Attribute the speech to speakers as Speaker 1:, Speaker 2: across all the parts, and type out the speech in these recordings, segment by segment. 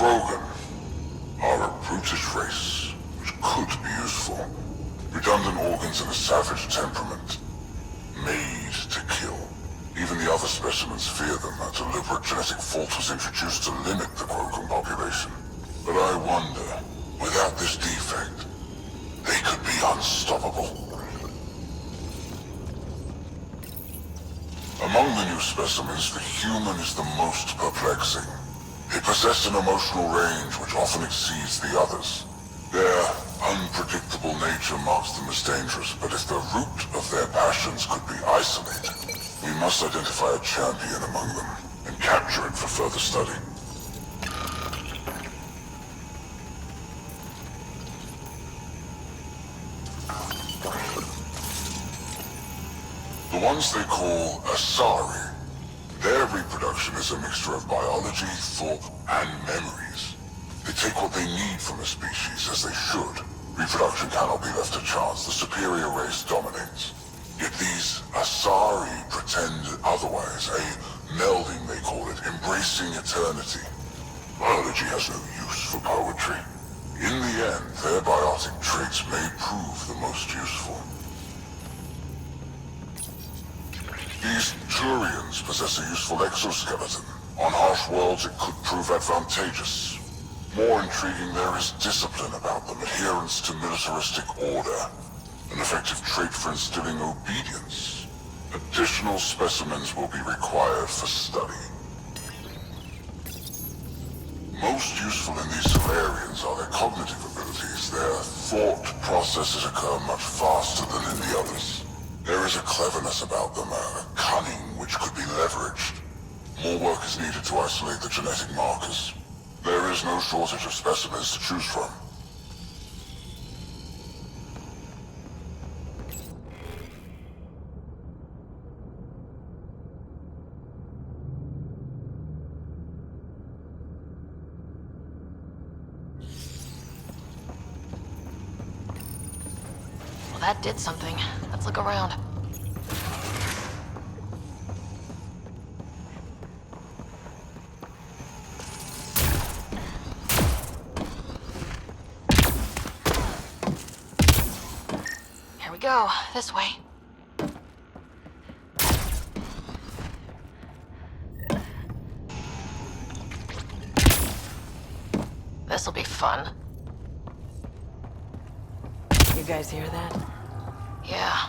Speaker 1: Krogan are a brutish race which could be useful. Redundant organs and a savage temperament. Made to kill. Even the other specimens fear them. A deliberate genetic fault was introduced to limit the Krogan population. But I wonder, without this defect, they could be unstoppable. Among the new specimens, the human is the most perplexing. They possess an emotional range which often exceeds the others. Their unpredictable nature marks them as dangerous, but if the root of their passions could be isolated, we must identify a champion among them and capture it for further study. The ones they call Asari. Their reproduction is a mixture of biology, thought, and memories. They take what they need from a species, as they should. Reproduction cannot be left to chance. The superior race dominates. Yet these Asari pretend otherwise. A melding, they call it, embracing eternity. Biology has no use for poetry. In the end, their biotic traits may prove the most useful. These Turians possess a useful exoskeleton. On harsh worlds, it could prove advantageous. More intriguing, there is discipline about them, adherence to militaristic order. An effective trait for instilling obedience. Additional specimens will be required for study. Most useful in these Solarians are their cognitive abilities. Their thought processes occur much faster than in the others. There is a cleverness about them, a cunning which could be leveraged. More work is needed to isolate the genetic markers. There is no shortage of specimens to choose from.
Speaker 2: Well, that did something. Let's look around. Here we go. This way. This'll be fun.
Speaker 3: You guys hear that?
Speaker 2: Yeah.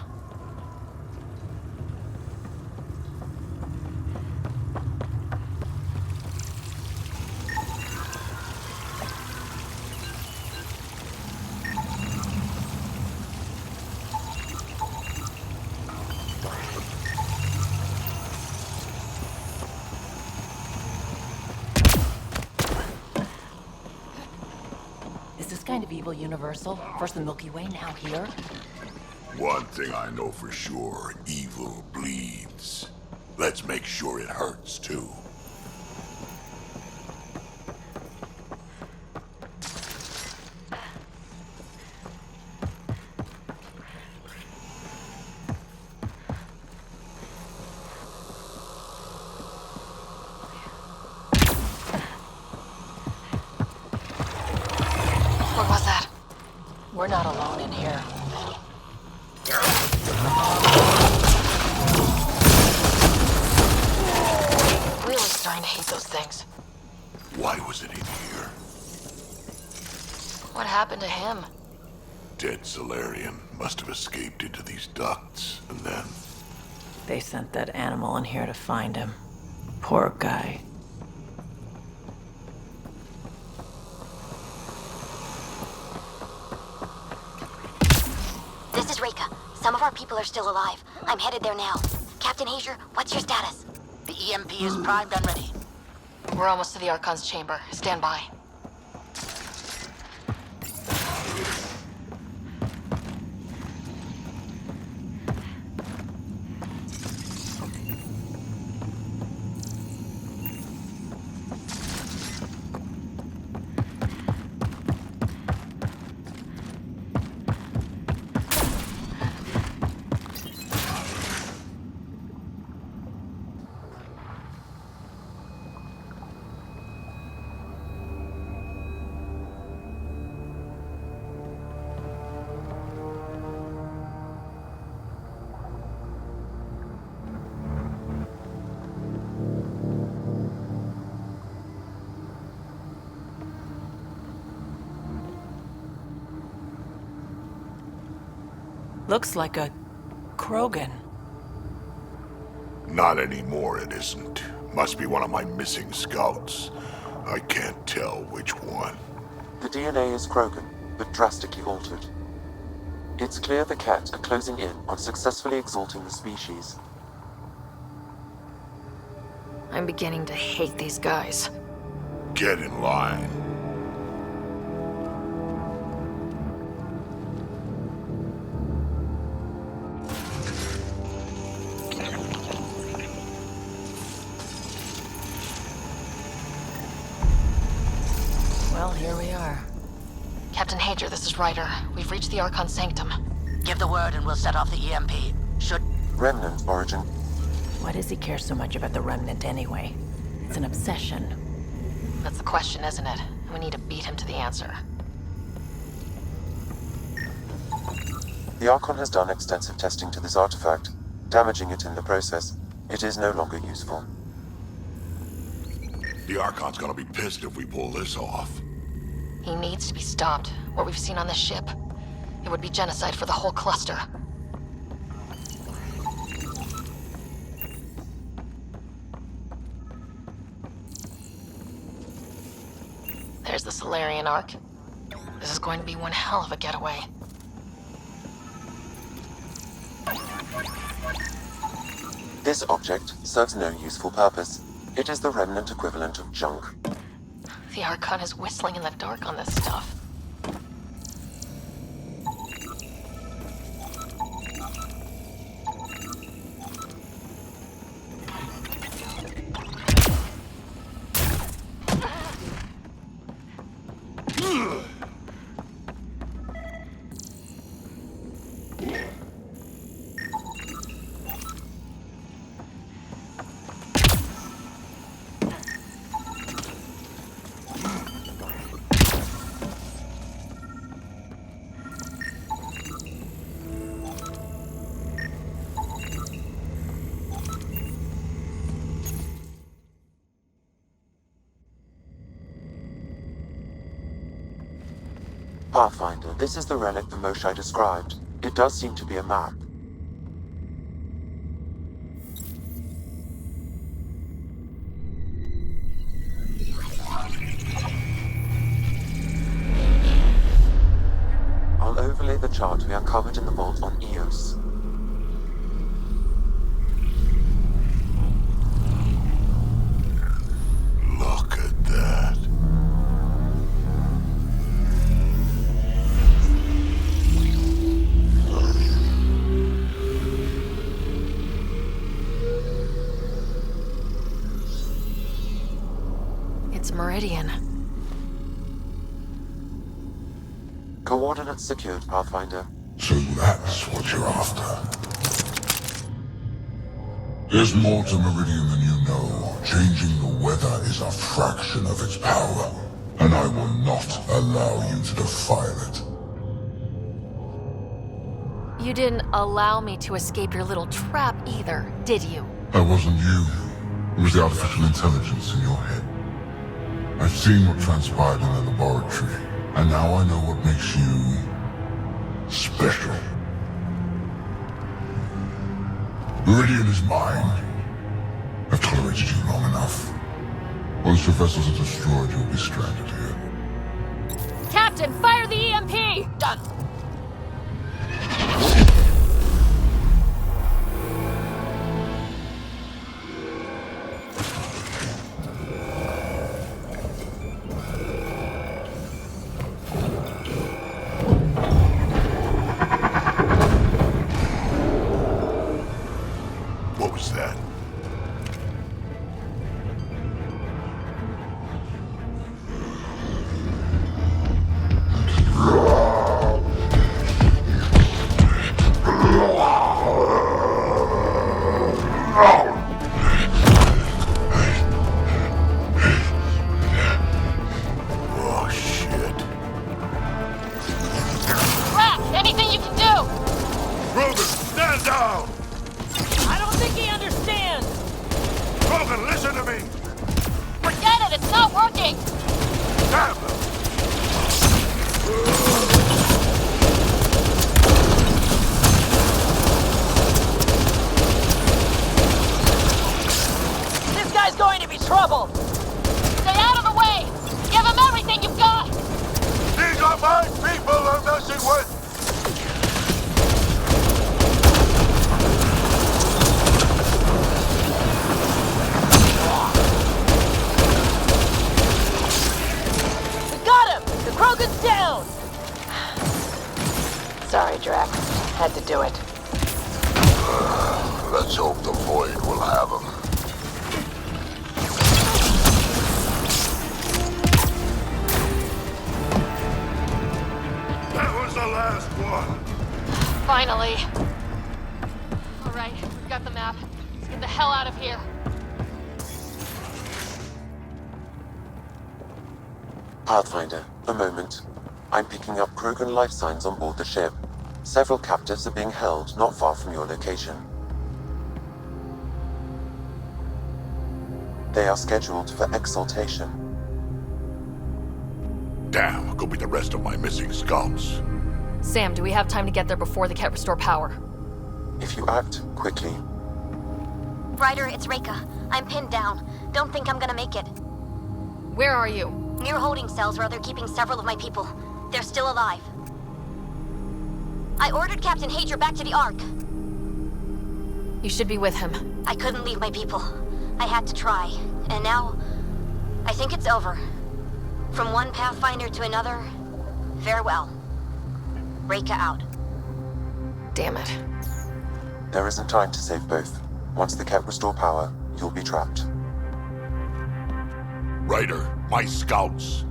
Speaker 3: Is this kind of evil universal? First the Milky Way, now here?
Speaker 4: One thing I know for sure, evil bleeds. Let's make sure it hurts, too.
Speaker 2: What was that? We're not alone in here. Really starting to hate those things.
Speaker 4: Why was it in here?
Speaker 2: What happened to him?
Speaker 4: Dead Solarian must have escaped into these ducts, and then...
Speaker 3: They sent that animal in here to find him. Poor guy.
Speaker 5: This is Reika. Some of our people are still alive. I'm headed there now. Captain Hazer, what's your status?
Speaker 6: The EMP is primed and ready.
Speaker 2: We're almost to the Archon's chamber. Stand by.
Speaker 3: Looks like a Krogan.
Speaker 4: Not anymore, it isn't. Must be one of my missing scouts. I can't tell which one.
Speaker 7: The DNA is Krogan, but drastically altered. It's clear the Cat are closing in on successfully exalting the species.
Speaker 2: I'm beginning to hate these guys.
Speaker 4: Get in line.
Speaker 3: Well, here we are.
Speaker 2: Captain Hager, this is Ryder. We've reached the Archon Sanctum.
Speaker 6: Give the word and we'll set off the EMP. Should...
Speaker 7: Remnant origin.
Speaker 3: Why does he care so much about the Remnant anyway? It's an obsession.
Speaker 2: That's the question, isn't it? We need to beat him to the answer.
Speaker 7: The Archon has done extensive testing to this artifact, damaging it in the process. It is no longer useful.
Speaker 4: The Archon's gonna be pissed if we pull this off.
Speaker 2: He needs to be stopped. What we've seen on this ship. It would be genocide for the whole cluster. There's the Solarian Ark. This is going to be one hell of a getaway.
Speaker 7: This object serves no useful purpose. It is the Remnant equivalent of junk.
Speaker 2: The Archon is whistling in the dark on this stuff.
Speaker 7: Pathfinder, this is the relic the Moshai described. It does seem to be a map. I'll overlay the chart we uncovered in the vault on Eos.
Speaker 4: Look at that.
Speaker 2: It's Meridian.
Speaker 7: Coordinates secured, Pathfinder.
Speaker 1: So that's what you're after. There's more to Meridian than you know. Changing the weather is a fraction of its power, and I will not allow you to defile it.
Speaker 2: You didn't allow me to escape your little trap either, did you?
Speaker 1: That wasn't you. It was the artificial intelligence in your head. I've seen what transpired in the laboratory, and now I know what makes you special. Meridian is mine. I've tolerated you long enough. Once your vessels are destroyed, you'll be stranded here.
Speaker 2: Captain, fire the EMP!
Speaker 6: Done.
Speaker 4: What was that? Oh, shit.
Speaker 2: Raph, anything you can do!
Speaker 4: Rogan, stand down!
Speaker 2: I don't think he understands!
Speaker 4: Rogan, listen to me!
Speaker 2: Forget it, it's not working!
Speaker 4: Damn them!
Speaker 3: Sorry, Drax. Had to do it.
Speaker 4: Let's hope the Void will have him. That was the last one.
Speaker 2: Finally. All right, we've got the map. Let's get the hell out of here.
Speaker 7: Pathfinder, a moment. I'm picking up Krogan life signs on board the ship. Several captives are being held not far from your location. They are scheduled for exaltation.
Speaker 4: Damn, could be the rest of my missing scouts.
Speaker 2: Sam, do we have time to get there before the Ket restore power?
Speaker 7: If you act quickly,
Speaker 5: Ryder, it's Reika. I'm pinned down. Don't think I'm gonna make it.
Speaker 2: Where are you?
Speaker 5: Near holding cells where they're keeping several of my people. They're still alive. I ordered Captain Hager back to the Ark.
Speaker 2: You should be with him.
Speaker 5: I couldn't leave my people. I had to try. And now, I think it's over. From one Pathfinder to another, farewell. Reika out.
Speaker 2: Damn it.
Speaker 7: there isn't time to save both. Once the Ket restore power, you'll be trapped.
Speaker 4: Ryder, my scouts.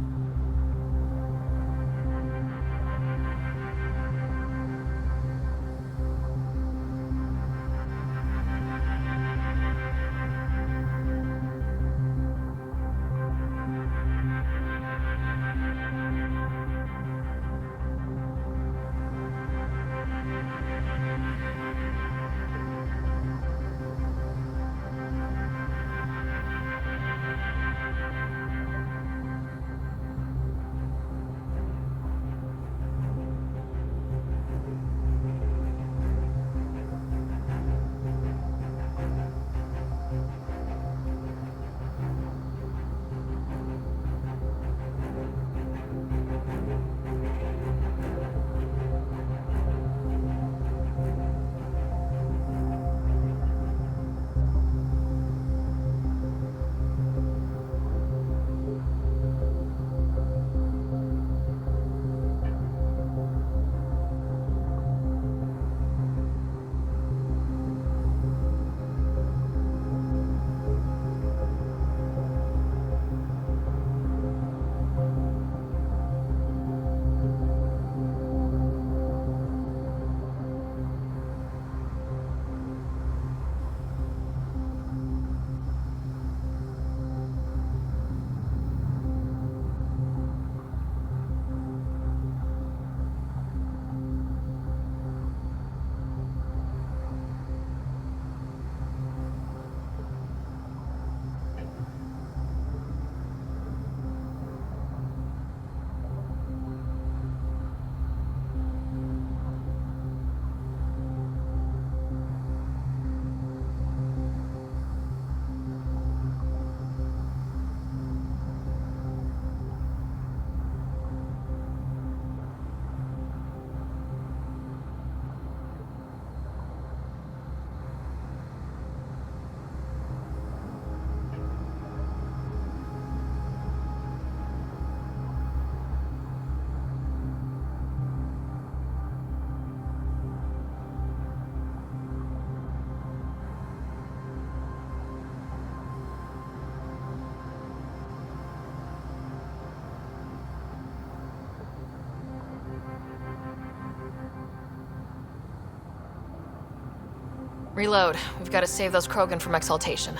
Speaker 2: Reload. We've got to save those Krogan from exaltation.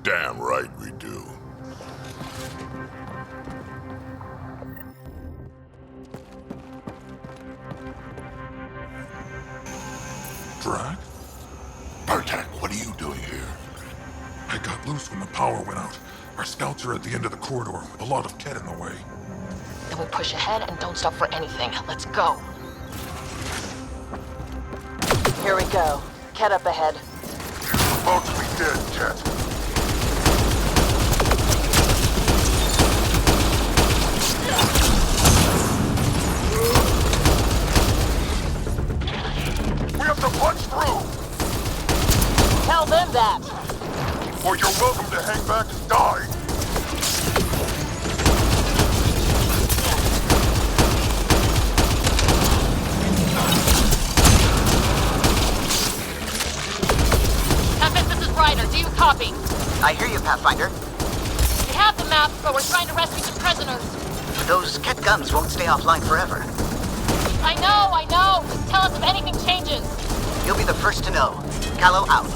Speaker 4: Damn right we do.
Speaker 1: Drag?
Speaker 4: Bartak, what are you doing here?
Speaker 1: I got loose when the power went out. Our scouts are at the end of the corridor with a lot of Ket in the way.
Speaker 2: Then we push ahead and don't stop for anything. Let's go.
Speaker 3: Here we go. Ket up ahead.
Speaker 4: About to be dead, Ket. We have to punch through!
Speaker 3: Tell them that!
Speaker 4: Or you're welcome to hang back and die!
Speaker 2: Copy.
Speaker 6: I hear you, Pathfinder.
Speaker 2: We have the map, but we're trying to rescue some prisoners.
Speaker 6: Those Ket guns won't stay offline forever.
Speaker 2: I know. Just tell us if anything changes.
Speaker 6: You'll be the first to know. Callow out.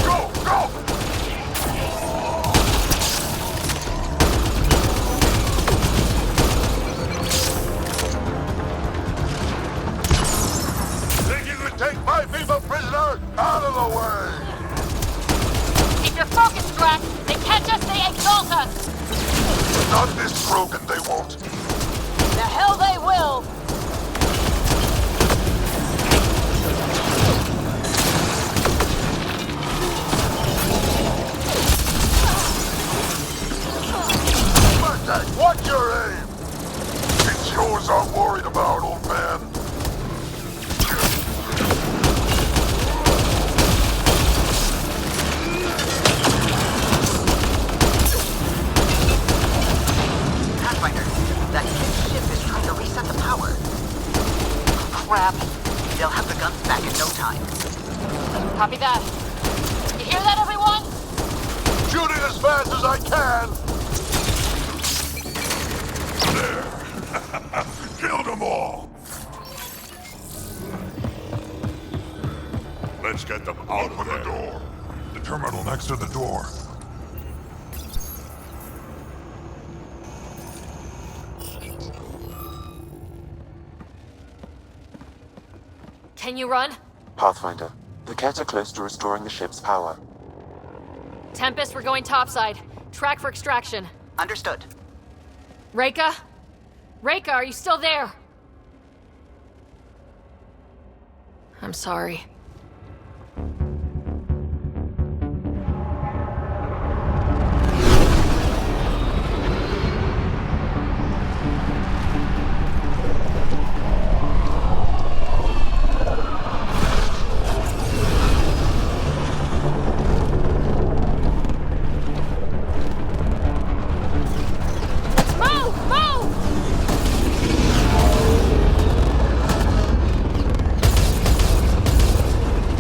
Speaker 4: Go! Go! Think you could take my people prisoner? Out of the way!
Speaker 2: Keep your focus, Drax. They catch us, they exalt us.
Speaker 4: Not this Krogan, they won't.
Speaker 2: The hell they will.
Speaker 4: Mustang, watch your aim! It's yours I'm worried about, old man.
Speaker 6: Pathfinder, that Ket ship is trying to reset the power.
Speaker 2: Crap.
Speaker 6: They'll have the guns back in no time.
Speaker 2: Copy that. You hear that, everyone?
Speaker 4: Shooting as fast as I can! There! Killed them all! Let's get them out of there. The door. The terminal next to the door.
Speaker 2: Can you run?
Speaker 7: Pathfinder, the Ket are close to restoring the ship's power.
Speaker 2: Tempest, we're going topside. Track for extraction.
Speaker 6: Understood.
Speaker 2: Reika? Reika, are you still there? I'm sorry.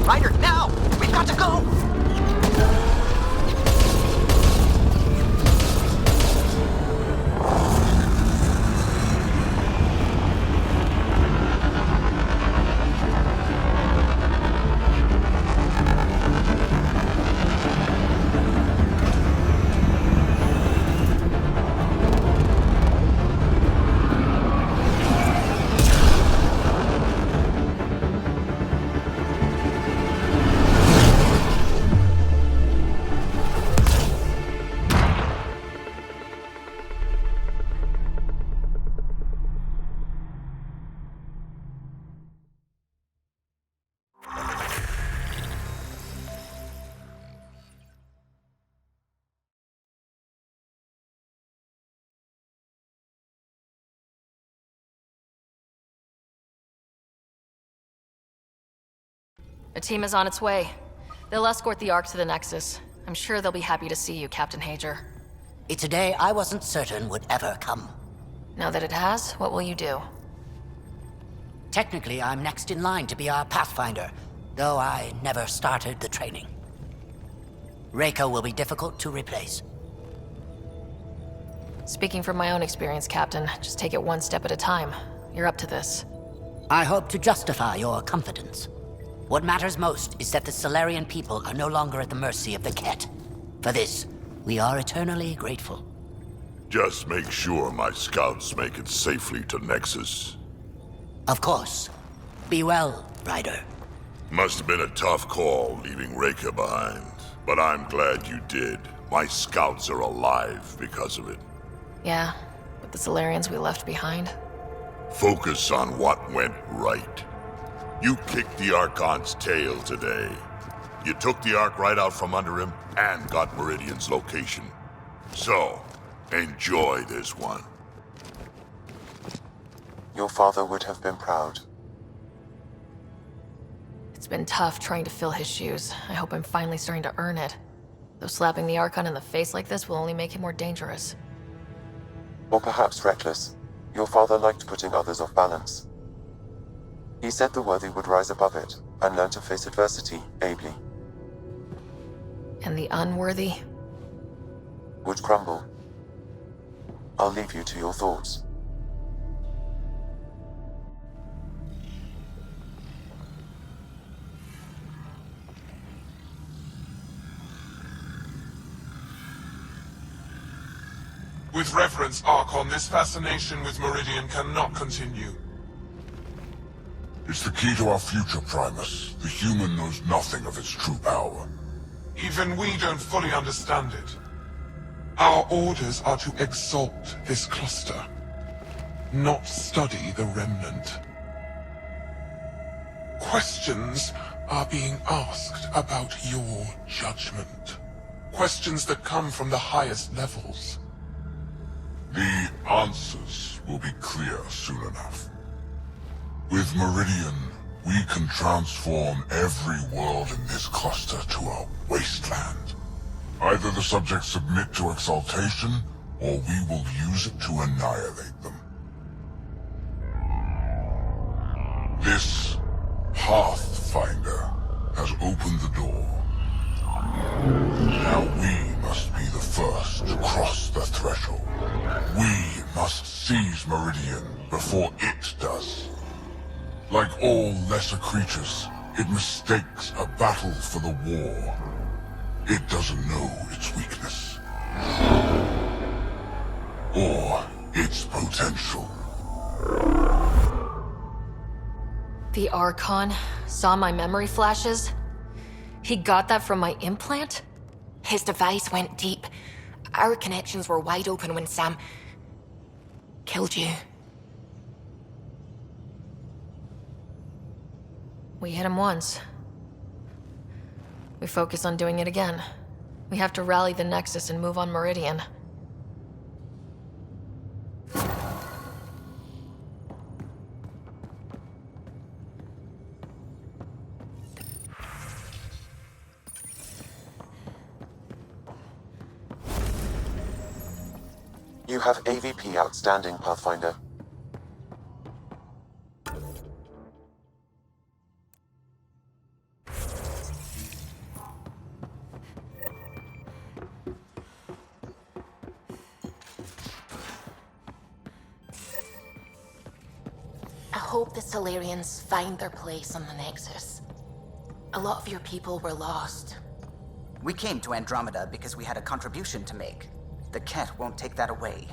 Speaker 6: Ryder, now! We've got to go!
Speaker 2: A team is on its way. They'll escort the Ark to the Nexus. I'm sure they'll be happy to see you, Captain Hager.
Speaker 6: It's a day I wasn't certain would ever come.
Speaker 2: Now that it has, what will you do?
Speaker 6: Technically, I'm next in line to be our Pathfinder, though I never started the training. Reika will be difficult to replace.
Speaker 2: Speaking from my own experience, Captain, just take it one step at a time. You're up to this.
Speaker 6: I hope to justify your confidence. What matters most is that the Solarian people are no longer at the mercy of the Ket. For this, we are eternally grateful.
Speaker 4: Just make sure my scouts make it safely to Nexus.
Speaker 6: Of course. Be well, Ryder.
Speaker 4: Must have been a tough call leaving Reika behind, but I'm glad you did. My scouts are alive because of it.
Speaker 2: Yeah, but the Solarians we left behind?
Speaker 4: Focus on what went right. You kicked the Archon's tail today. You took the Ark right out from under him and got Meridian's location. So, enjoy this one.
Speaker 7: Your father would have been proud.
Speaker 2: It's been tough trying to fill his shoes. I hope I'm finally starting to earn it. Though slapping the Archon in the face like this will only make him more dangerous.
Speaker 7: Or perhaps reckless. Your father liked putting others off balance. He said the worthy would rise above it and learn to face adversity ably.
Speaker 2: And the unworthy?
Speaker 7: Would crumble. I'll leave you to your thoughts.
Speaker 8: With reverence, Archon, this fascination with Meridian cannot continue.
Speaker 1: It's the key to our future, Primus. The human knows nothing of its true power.
Speaker 8: Even we don't fully understand it. Our orders are to exalt this cluster, not study the remnant. Questions are being asked about your judgment. Questions that come from the highest levels.
Speaker 1: The answers will be clear soon enough. With Meridian, we can transform every world in this cluster to a wasteland. Either the subjects submit to exaltation, or we will use it to annihilate them. This Pathfinder has opened the door. Now we must be the first to cross the threshold. We must seize Meridian before it does. Like all lesser creatures, it mistakes a battle for the war. It doesn't know its weakness. Or its potential.
Speaker 2: The Archon saw my memory flashes? He got that from my implant?
Speaker 9: His device went deep. Our connections were wide open when Sam killed you.
Speaker 2: We hit him once. We focus on doing it again. We have to rally the Nexus and move on Meridian.
Speaker 7: You have AVP outstanding, Pathfinder.
Speaker 9: I hope the Solarians find their place on the Nexus. A lot of your people were lost.
Speaker 10: We came to Andromeda because we had a contribution to make. The Ket won't take that away.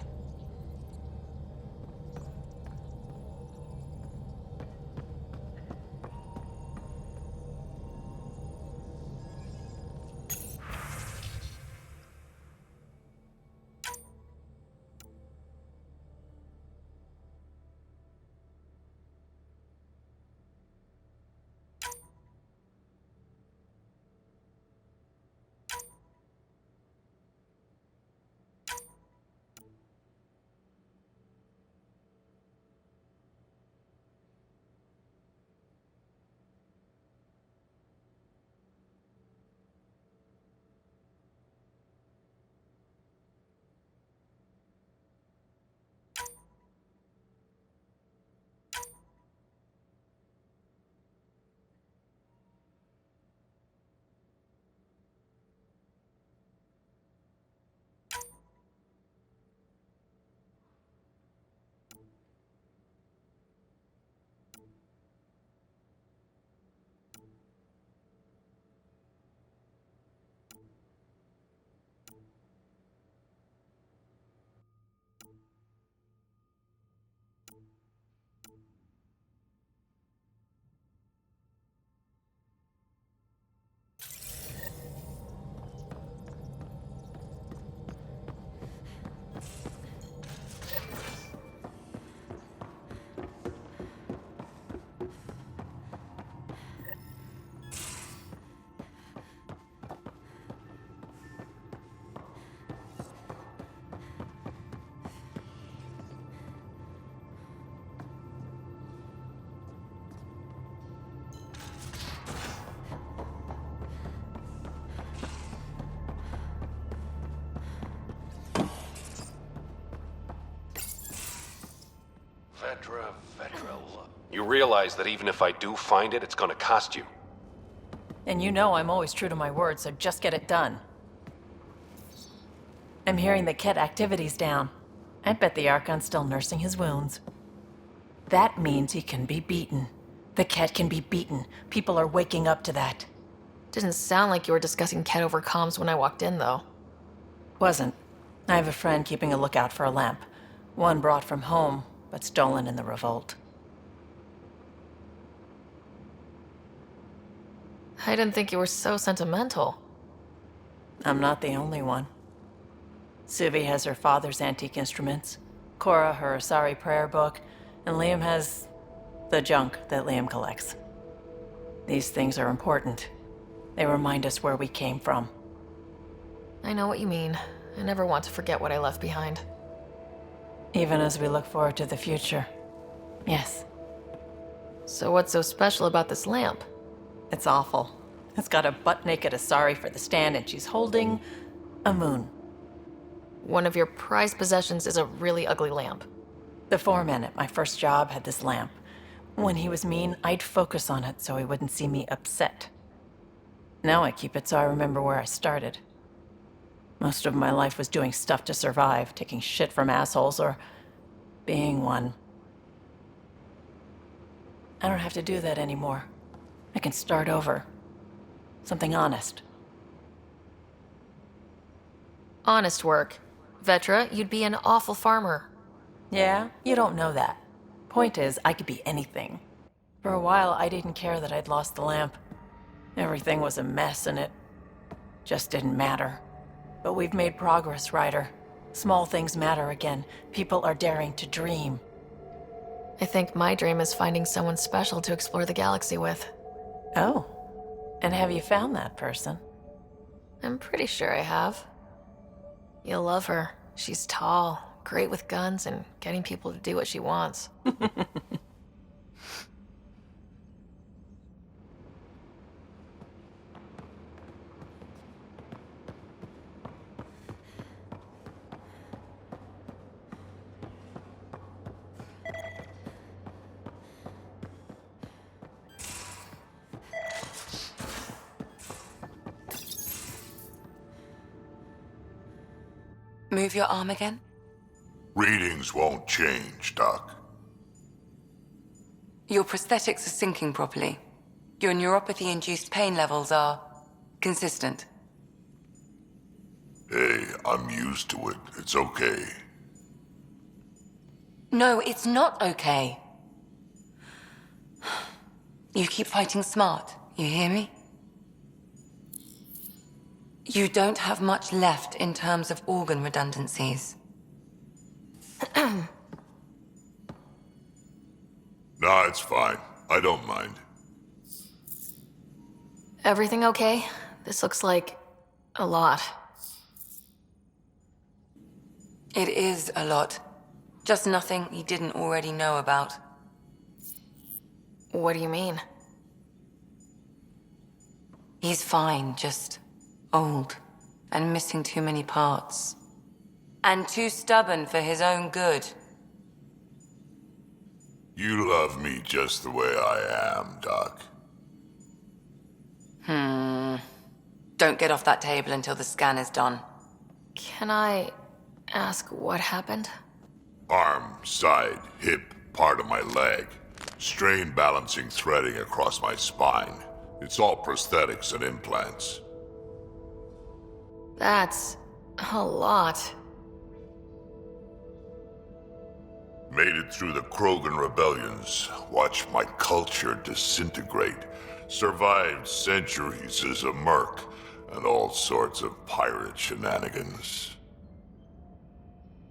Speaker 11: You realize that even if I do find it, it's gonna cost you.
Speaker 3: And you know I'm always true to my word, so just get it done. I'm hearing the Ket activity's down. I bet the Archon's still nursing his wounds. That means he can be beaten. The Ket can be beaten. People are waking up to that.
Speaker 2: Didn't sound like you were discussing Ket over comms when I walked in, though.
Speaker 3: Wasn't. I have a friend keeping a lookout for a lamp. One brought from home, but stolen in the revolt.
Speaker 2: I didn't think you were so sentimental.
Speaker 3: I'm not the only one. Suvi has her father's antique instruments, Cora her Asari prayer book, and Liam has the junk that Liam collects. These things are important. They remind us where we came from.
Speaker 2: I know what you mean. I never want to forget what I left behind.
Speaker 3: Even as we look forward to the future. Yes.
Speaker 2: So what's so special about this lamp?
Speaker 3: It's awful. It's got a butt-naked Asari for the stand, and she's holding a moon.
Speaker 2: One of your prized possessions is a really ugly lamp.
Speaker 3: The foreman at my first job had this lamp. When he was mean, I'd focus on it so he wouldn't see me upset. Now I keep it so I remember where I started. Most of my life was doing stuff to survive, taking shit from assholes, or being one. I don't have to do that anymore. I can start over. Something honest.
Speaker 2: Honest work. Vetra, you'd be an awful farmer.
Speaker 3: Yeah? You don't know that. Point is, I could be anything. For a while, I didn't care that I'd lost the lamp. Everything was a mess, and it just didn't matter. But we've made progress, Ryder. Small things matter again. People are daring to dream.
Speaker 2: I think my dream is finding someone special to explore the galaxy with.
Speaker 3: Oh. And have you found that person?
Speaker 2: I'm pretty sure I have. You'll love her. She's tall, great with guns, and getting people to do what she wants.
Speaker 12: Move your arm again?
Speaker 4: Readings won't change, Doc.
Speaker 12: Your prosthetics are syncing properly. Your neuropathy-induced pain levels are consistent.
Speaker 4: Hey, I'm used to it. It's okay.
Speaker 12: No, it's not okay. You keep fighting smart, you hear me? You don't have much left in terms of organ redundancies.
Speaker 4: Nah, it's fine. I don't mind.
Speaker 2: Everything okay? This looks like a lot.
Speaker 12: It is a lot. Just nothing he didn't already know about.
Speaker 2: What do you mean?
Speaker 12: He's fine, just old and missing too many parts. And too stubborn for his own good.
Speaker 4: You love me just the way I am, Doc.
Speaker 12: Don't get off that table until the scan is done.
Speaker 2: Can I ask what happened?
Speaker 4: Arm, side, hip, part of my leg. Strain balancing threading across my spine. It's all prosthetics and implants.
Speaker 2: That's a lot.
Speaker 4: Made it through the Krogan rebellions. Watched my culture disintegrate. Survived centuries as a merc. And all sorts of pirate shenanigans.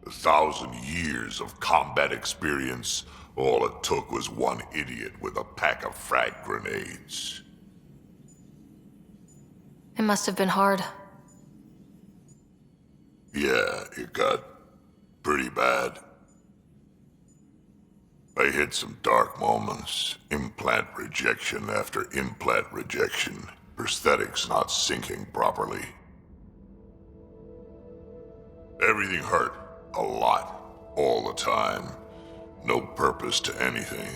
Speaker 4: 1,000 years of combat experience. All it took was one idiot with a pack of frag grenades.
Speaker 2: It must have been hard.
Speaker 4: Yeah, it got pretty bad. I hit some dark moments. Implant rejection after implant rejection. Prosthetics not syncing properly. Everything hurt. A lot. All the time. No purpose to anything.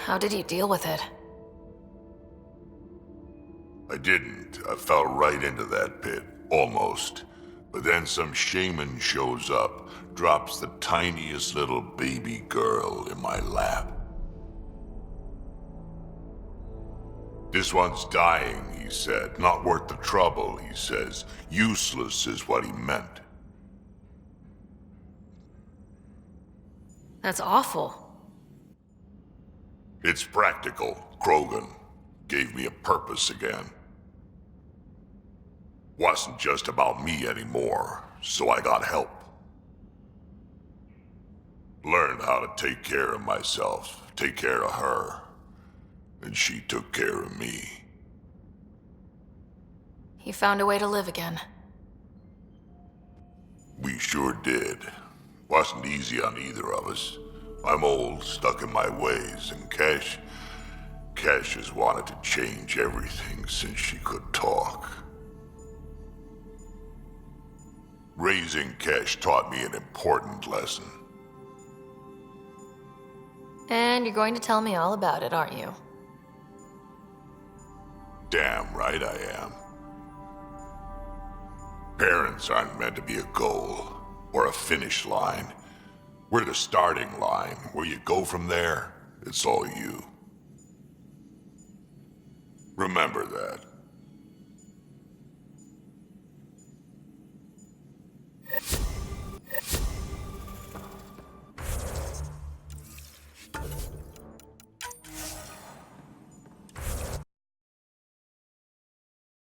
Speaker 2: How did you deal with it?
Speaker 4: I didn't. I fell right into that pit. Almost. But then some shaman shows up, drops the tiniest little baby girl in my lap. This one's dying, he said. Not worth the trouble, he says. Useless is what he meant.
Speaker 2: That's awful.
Speaker 4: It's practical. Krogan gave me a purpose again. Wasn't just about me anymore, so I got help. Learned how to take care of myself, take care of her. And she took care of me.
Speaker 2: You found a way to live again.
Speaker 4: We sure did. Wasn't easy on either of us. I'm old, stuck in my ways, and Cash has wanted to change everything since she could talk. Raising Cash taught me an important lesson.
Speaker 2: And you're going to tell me all about it, aren't you?
Speaker 4: Damn right I am. Parents aren't meant to be a goal or a finish line. We're the starting line. Where you go from there, it's all you. Remember that.